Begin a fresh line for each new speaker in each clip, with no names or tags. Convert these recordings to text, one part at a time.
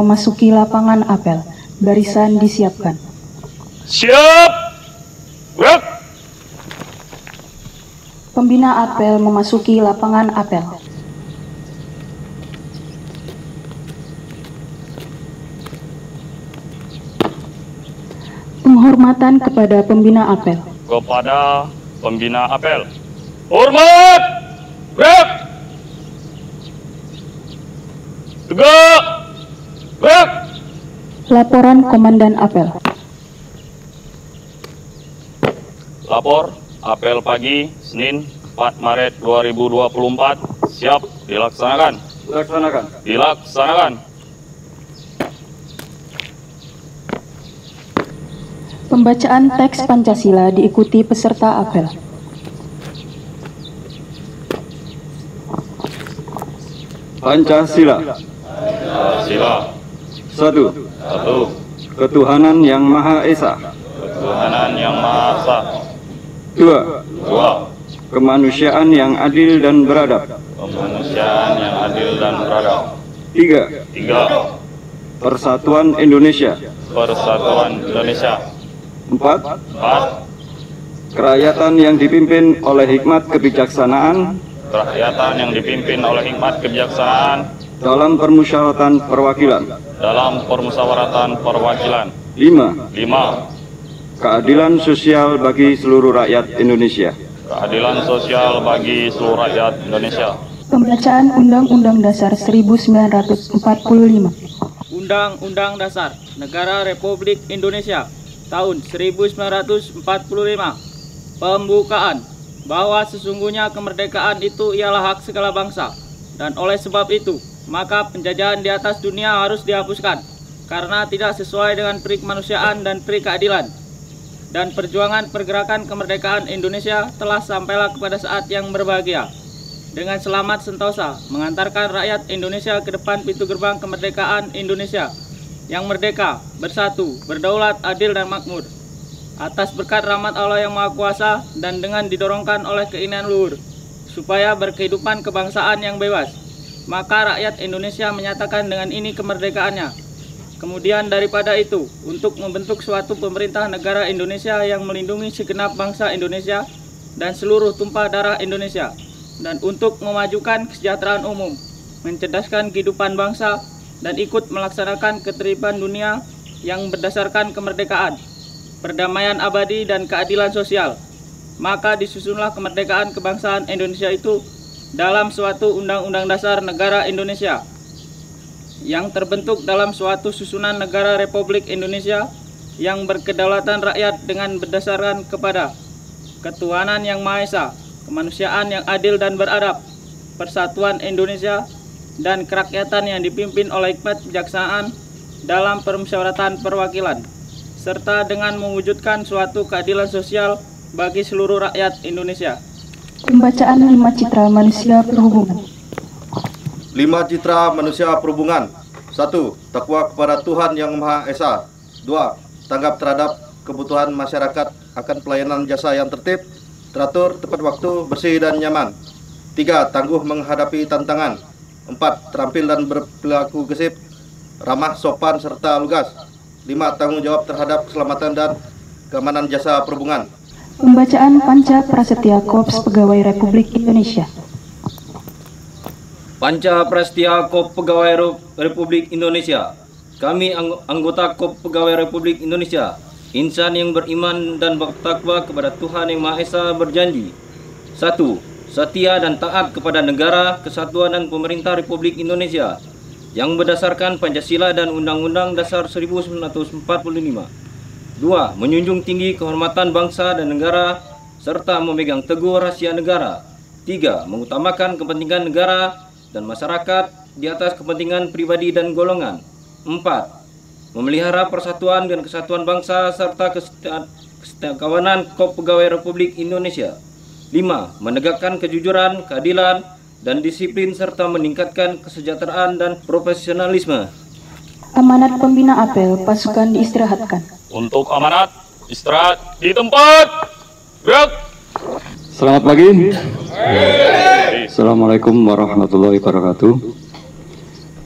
memasuki lapangan apel. Barisan disiapkan.
Siap! Gerak!
Pembina apel memasuki lapangan apel. Penghormatan kepada pembina apel.
Kepada pembina apel. Hormat! Gerak! Tegak! Gerak!
Laporan Komandan Apel.
Lapor apel pagi Senin 4 Maret 2024 siap dilaksanakan. Dilaksanakan.
Pembacaan teks Pancasila diikuti peserta apel.
Pancasila.
Sila.
1. Ketuhanan Yang Maha Esa.
Ketuhanan Yang Maha Esa.
2.
2.
Kemanusiaan yang adil dan beradab.
Kemanusiaan yang adil dan beradab.
3.
3.
Persatuan Indonesia.
Persatuan Indonesia.
4.
4.
Kerakyatan yang dipimpin oleh hikmat kebijaksanaan
Kerakyatan yang dipimpin oleh hikmat kebijaksanaan
dalam permusyawaratan perwakilan.
dalam permusyawaratan perwakilan.
5.
5.
Keadilan sosial bagi seluruh rakyat Indonesia.
Keadilan sosial bagi seluruh rakyat Indonesia.
Pembacaan Undang-Undang Dasar 1945.
Undang-Undang Dasar Negara Republik Indonesia tahun 1945. Pembukaan bahwa sesungguhnya kemerdekaan itu ialah hak segala bangsa, dan oleh sebab itu maka penjajahan di atas dunia harus dihapuskan karena tidak sesuai dengan peri kemanusiaan dan peri keadilan. Dan perjuangan pergerakan kemerdekaan Indonesia telah sampailah kepada saat yang berbahagia dengan selamat sentosa mengantarkan rakyat Indonesia ke depan pintu gerbang kemerdekaan Indonesia yang merdeka, bersatu, berdaulat, adil dan makmur. Atas berkat rahmat Allah yang Maha Kuasa dan dengan didorongkan oleh keinginan luhur supaya berkehidupan kebangsaan yang bebas, maka rakyat Indonesia menyatakan dengan ini kemerdekaannya. Kemudian daripada itu, untuk membentuk suatu pemerintah negara Indonesia yang melindungi segenap bangsa Indonesia dan seluruh tumpah darah Indonesia, dan untuk memajukan kesejahteraan umum, mencerdaskan kehidupan bangsa, dan ikut melaksanakan ketertiban dunia yang berdasarkan kemerdekaan, perdamaian abadi dan keadilan sosial, maka disusunlah kemerdekaan kebangsaan Indonesia itu dalam suatu Undang-Undang Dasar Negara Indonesia yang terbentuk dalam suatu susunan negara Republik Indonesia yang berkedaulatan rakyat dengan berdasarkan kepada ketuhanan yang Maha Esa, kemanusiaan yang adil dan beradab, persatuan Indonesia, dan kerakyatan yang dipimpin oleh hikmat kebijaksanaan dalam permusyawaratan perwakilan, serta dengan mewujudkan suatu keadilan sosial bagi seluruh rakyat Indonesia.
Pembacaan 5 Citra Manusia Perhubungan.
5 Citra Manusia Perhubungan. 1. Takwa kepada Tuhan Yang Maha Esa. 2. Tanggap terhadap kebutuhan masyarakat akan pelayanan jasa yang tertib, teratur, tepat waktu, bersih dan nyaman. 3. Tangguh menghadapi tantangan. 4. Terampil dan berperilaku gesit, ramah, sopan, serta lugas. 5. Tanggung jawab terhadap keselamatan dan keamanan jasa perhubungan.
Pembacaan Panca Prasetya Korps Pegawai Republik Indonesia.
Panca Prasetya Korps Pegawai Republik Indonesia. Kami anggota Korps Pegawai Republik Indonesia, insan yang beriman dan bertakwa kepada Tuhan Yang Maha Esa berjanji. 1. Setia dan taat kepada negara, kesatuan dan pemerintah Republik Indonesia yang berdasarkan Pancasila dan Undang-Undang Dasar 1945. 2. Menjunjung tinggi kehormatan bangsa dan negara serta memegang teguh rahasia negara. 3. Mengutamakan kepentingan negara dan masyarakat di atas kepentingan pribadi dan golongan. 4. Memelihara persatuan dan kesatuan bangsa serta kesetiakawanan Korps Pegawai Republik Indonesia. 5. Menegakkan kejujuran, keadilan, dan disiplin serta meningkatkan kesejahteraan dan profesionalisme.
Amanat Pembina Apel, pasukan diistirahatkan.
Untuk amanat, istirahat di tempat. Gerak.
Selamat pagi. Assalamualaikum warahmatullahi wabarakatuh.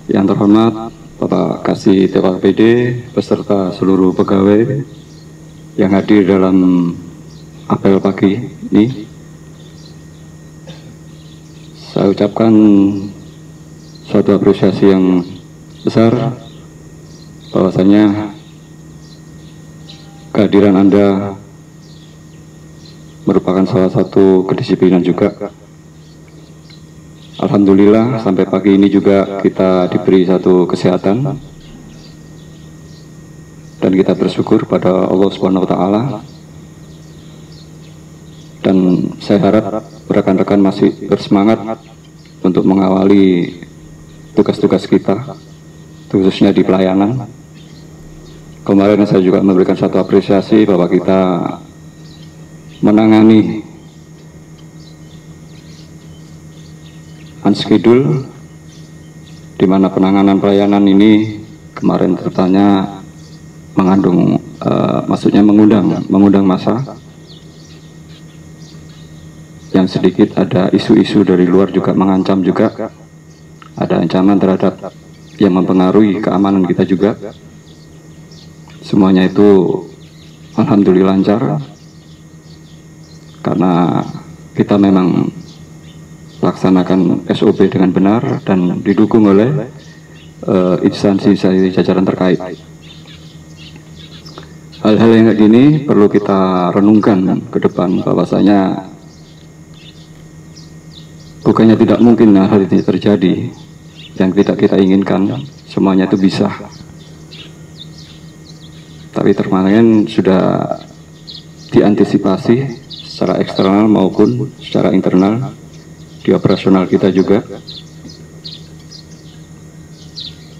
Yang terhormat Bapak Kasih TPPD beserta seluruh pegawai yang hadir dalam apel pagi ini. Saya ucapkan suatu apresiasi yang besar bahwasanya kehadiran Anda merupakan salah satu kedisiplinan juga. Alhamdulillah sampai pagi ini juga kita diberi satu kesehatan dan kita bersyukur pada Allah Subhanahu wa taala. Dan saya harap rekan-rekan masih bersemangat untuk mengawali tugas-tugas kita, khususnya di pelayanan. Kemarin saya juga memberikan satu apresiasi bahwa kita menangani unschedule, di mana penanganan pelayanan ini kemarin tertanya mengandung, maksudnya mengundang massa yang sedikit ada isu-isu dari luar juga mengancam juga, ada ancaman terhadap yang mempengaruhi keamanan kita juga. Semuanya itu alhamdulillah lancar karena kita memang laksanakan SOP dengan benar dan didukung oleh instansi jajaran terkait. Hal-hal yang kayak gini perlu kita renungkan ke depan, bahwasanya bukannya tidak mungkin hal ini terjadi, yang tidak kita inginkan semuanya itu bisa, tapi terkadang sudah diantisipasi secara eksternal maupun secara internal di operasional kita juga.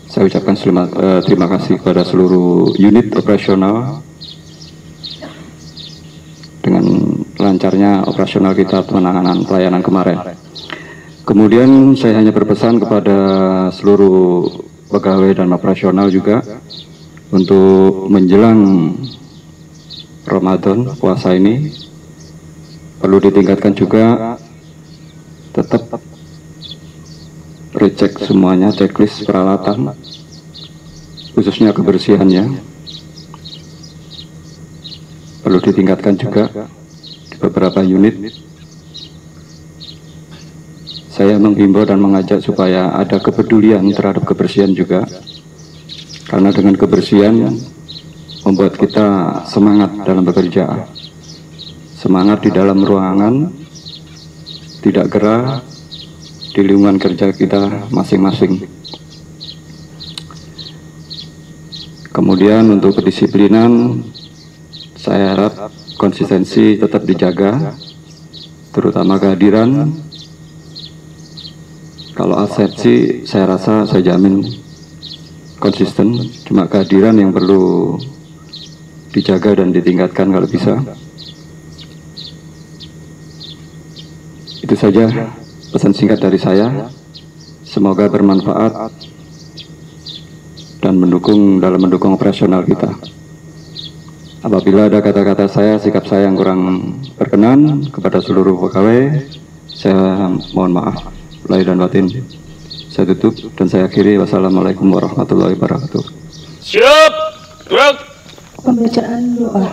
Saya ucapkan terima kasih kepada seluruh unit operasional dengan lancarnya operasional kita penanganan pelayanan kemarin. Kemudian saya hanya berpesan kepada seluruh pegawai dan operasional juga untuk menjelang Ramadan puasa ini perlu ditingkatkan juga, tetap recek semuanya, checklist peralatan, khususnya kebersihannya perlu ditingkatkan juga di beberapa unit. Saya menghimbau dan mengajak supaya ada kepedulian terhadap kebersihan juga, karena dengan kebersihan membuat kita semangat dalam bekerja, semangat di dalam ruangan, tidak gerah di lingkungan kerja kita masing-masing. Kemudian untuk kedisiplinan, saya harap konsistensi tetap dijaga, terutama kehadiran. Kalau absensi saya rasa saya jamin konsisten, cuma kehadiran yang perlu dijaga dan ditingkatkan kalau bisa. Itu saja pesan singkat dari saya. Semoga bermanfaat dan dalam mendukung operasional kita. Apabila ada kata-kata saya, sikap saya yang kurang berkenan kepada seluruh pegawai, saya mohon maaf lahir dan batin. Saya tutup dan saya akhiri. Wassalamualaikum warahmatullahi wabarakatuh.
Siap, gerak.
Pembacaan doa.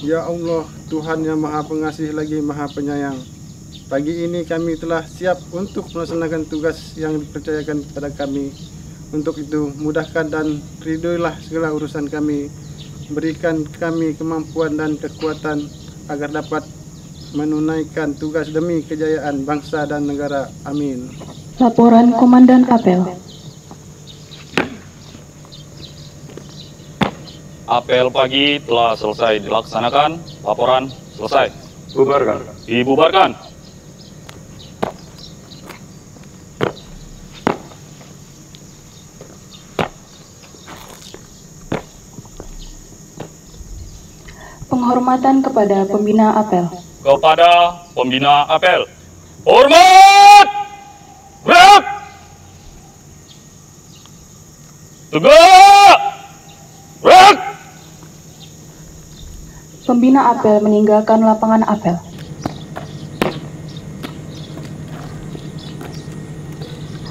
Ya Allah, Tuhan yang Maha Pengasih lagi Maha Penyayang, pagi ini kami telah siap untuk melaksanakan tugas yang dipercayakan kepada kami. Untuk itu, mudahkan dan ridhoilah segala urusan kami. Berikan kami kemampuan dan kekuatan agar dapat menunaikan tugas demi kejayaan bangsa dan negara. Amin.
Laporan Komandan Apel.
Apel pagi telah selesai dilaksanakan. Laporan selesai.
Bubarkan.
Dibubarkan.
Penghormatan kepada pembina apel.
Kepada pembina apel, hormat, gerak, tegak, gerak.
Pembina apel meninggalkan lapangan apel.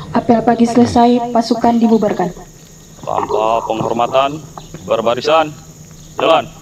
Apel pagi selesai, pasukan dibubarkan.
Tanpa penghormatan, berbarisan, jalan.